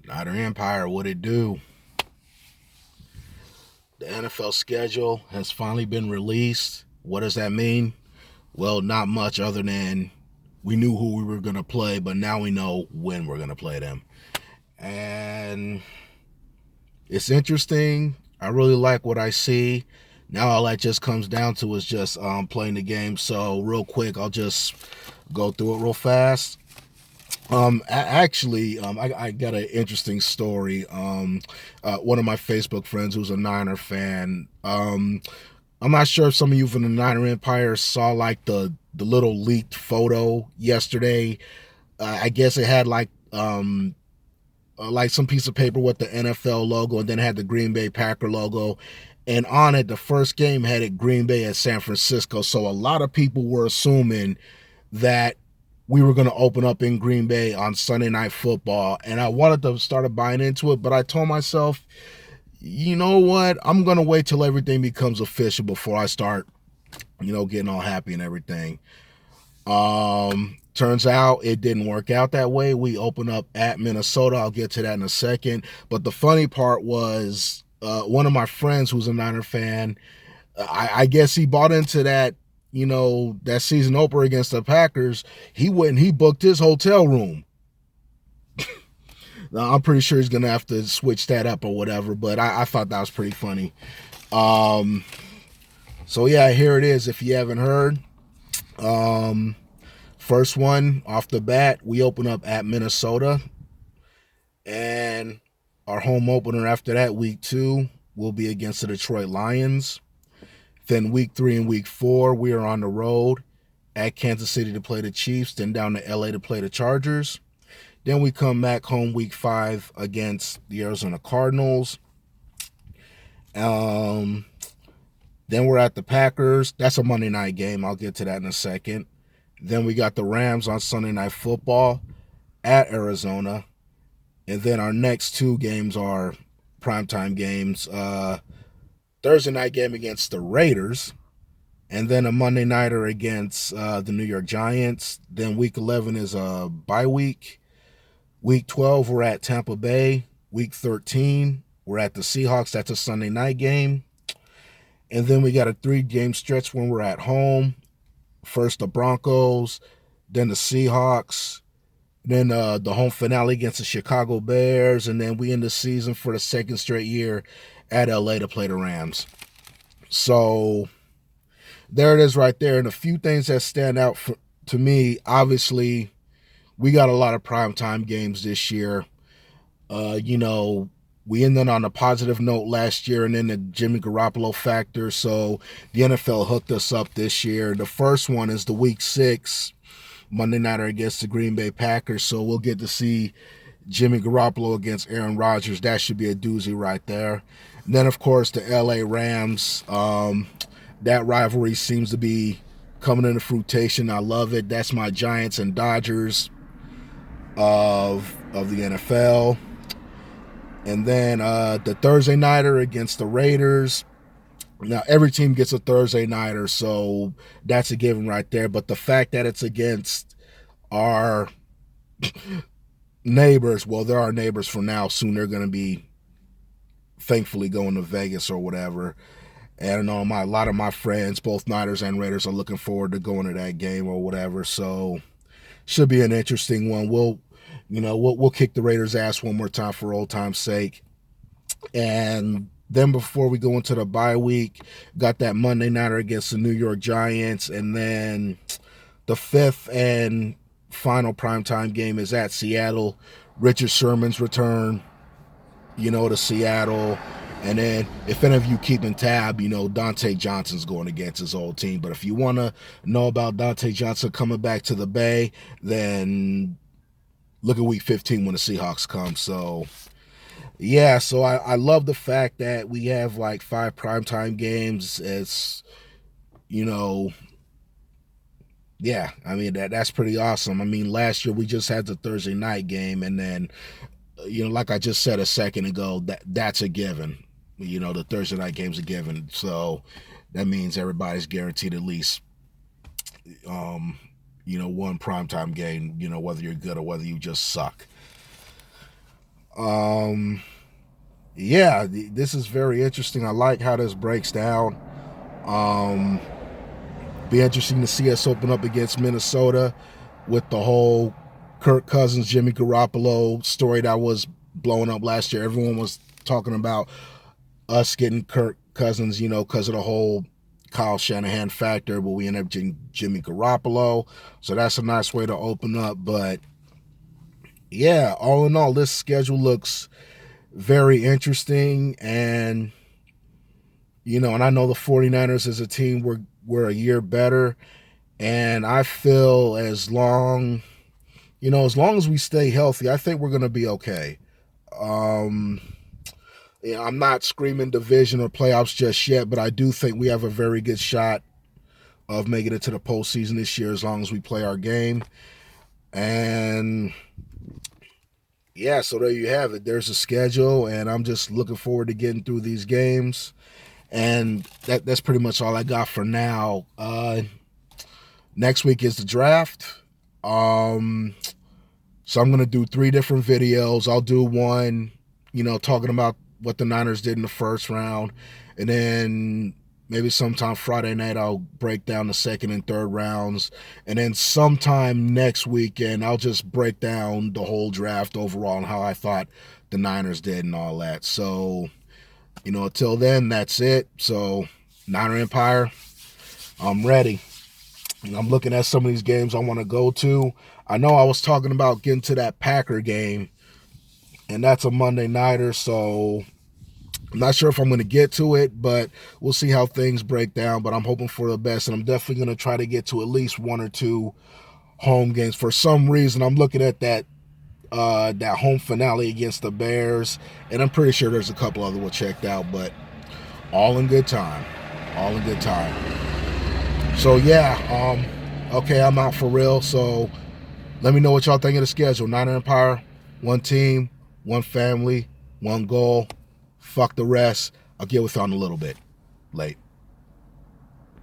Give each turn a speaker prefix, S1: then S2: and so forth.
S1: Niner Empire, what it do? The NFL schedule has finally been released. What does that mean? Well, not much other than we knew who we were going to play, but now we know when we're going to play them. And it's interesting. I really like what I see. Now all that just comes down to is just playing the game. So real quick, I'll just go through it real fast. I got an interesting story. One of my Facebook friends who's a Niner fan. I'm not sure if some of you from the Niner Empire saw like the little leaked photo yesterday. I guess it had like some piece of paper with the NFL logo, and then it had the Green Bay Packer logo. And on it, the first game had it Green Bay at San Francisco. So a lot of people were assuming that we were going to open up in Green Bay on Sunday Night Football. And I wanted to start buying into it, but I told myself, you know what? I'm going to wait till everything becomes official before I start, getting all happy and everything. Turns out it didn't work out that way. We opened up at Minnesota. I'll get to that in a second. But the funny part was one of my friends who's a Niner fan, I guess he bought into that, that season opener against the Packers. He went and he booked his hotel room. Now, I'm pretty sure he's going to have to switch that up or whatever, but I thought that was pretty funny. Um, so, yeah, here it is if you haven't heard. First one off the bat, we open up at Minnesota. And our home opener after that, week 2, will be against the Detroit Lions. Then week 3 and week 4, we are on the road at Kansas City to play the Chiefs, then down to LA to play the Chargers. Then we come back home week 5 against the Arizona Cardinals. Then we're at the Packers. That's a Monday night game. I'll get to that in a second. Then we got the Rams on Sunday Night Football at Arizona. And then our next 2 games are primetime games. Thursday night game against the Raiders. And then a Monday nighter against the New York Giants. Then week 11 is a bye week. Week 12, we're at Tampa Bay. Week 13, we're at the Seahawks. That's a Sunday night game. And then we got a 3-game stretch when we're at home. First the Broncos, then the Seahawks, then the home finale against the Chicago Bears, and then we end the season for the second straight year at LA to play the Rams. So there it is right there. And a few things that stand out to me, obviously, we got a lot of primetime games this year. We ended on a positive note last year and then the Jimmy Garoppolo factor. So the NFL hooked us up this year. The first one is the week 6 Monday nighter against the Green Bay Packers. So we'll get to see Jimmy Garoppolo against Aaron Rodgers. That should be a doozy right there. And then, of course, the LA Rams. That rivalry seems to be coming into fruition. I love it. That's my Giants and Dodgers of the NFL. And then the Thursday nighter against the Raiders. Now, every team gets a Thursday nighter, so that's a given right there. But the fact that it's against our neighbors, well, they're our neighbors for now. Soon they're going to be, thankfully, going to Vegas or whatever. And I know a lot of my friends, both Niners and Raiders, are looking forward to going to that game or whatever. So should be an interesting one. We'll kick the Raiders' ass one more time for old time's sake. And then before we go into the bye week, got that Monday nighter against the New York Giants. And then the 5th and final primetime game is at Seattle. Richard Sherman's return, to Seattle. And then if any of you keeping tab, Dante Johnson's going against his old team. But if you want to know about Dante Johnson coming back to the Bay, then look at week 15 when the Seahawks come. So, yeah, so I love the fact that we have like 5 primetime games. It's, yeah, I mean, that's pretty awesome. I mean, last year we just had the Thursday night game, and then, like I just said a second ago, that's a given. The Thursday night game's a given. So that means everybody's guaranteed at least one primetime game, whether you're good or whether you just suck. Um, yeah, this is very interesting. I like how this breaks down. Um, be interesting to see us open up against Minnesota with the whole Kirk Cousins, Jimmy Garoppolo story that was blowing up last year. Everyone was talking about us getting Kirk Cousins, because of the whole Kyle Shanahan factor, but we ended up getting Jimmy Garoppolo. So that's a nice way to open up. But yeah, all in all, this schedule looks very interesting. And, and I know the 49ers as a team, we're a year better. And I feel as long as we stay healthy, I think we're going to be okay. Um, I'm not screaming division or playoffs just yet, but I do think we have a very good shot of making it to the postseason this year as long as we play our game. And yeah, so there you have it. There's a schedule, and I'm just looking forward to getting through these games. And that's pretty much all I got for now. Next week is the draft. So I'm gonna do 3 different videos. I'll do one, talking about what the Niners did in the first round, and then maybe sometime Friday night I'll break down the second and third rounds, and then sometime next weekend I'll just break down the whole draft overall and how I thought the Niners did and all that. So, until then, that's it. So, Niner Empire, I'm ready. I'm looking at some of these games I want to go to. I know I was talking about getting to that Packer game, and that's a Monday nighter, so I'm not sure if I'm going to get to it, but we'll see how things break down. But I'm hoping for the best, and I'm definitely going to try to get to at least 1 or 2 home games. For some reason, I'm looking at that home finale against the Bears, and I'm pretty sure there's a couple other ones checked out, but all in good time. All in good time. So yeah, okay, I'm out for real. So let me know what y'all think of the schedule. Niner Empire, 1 team, 1 family, 1 goal. Fuck the rest. I'll get with y'all in a little bit. Late.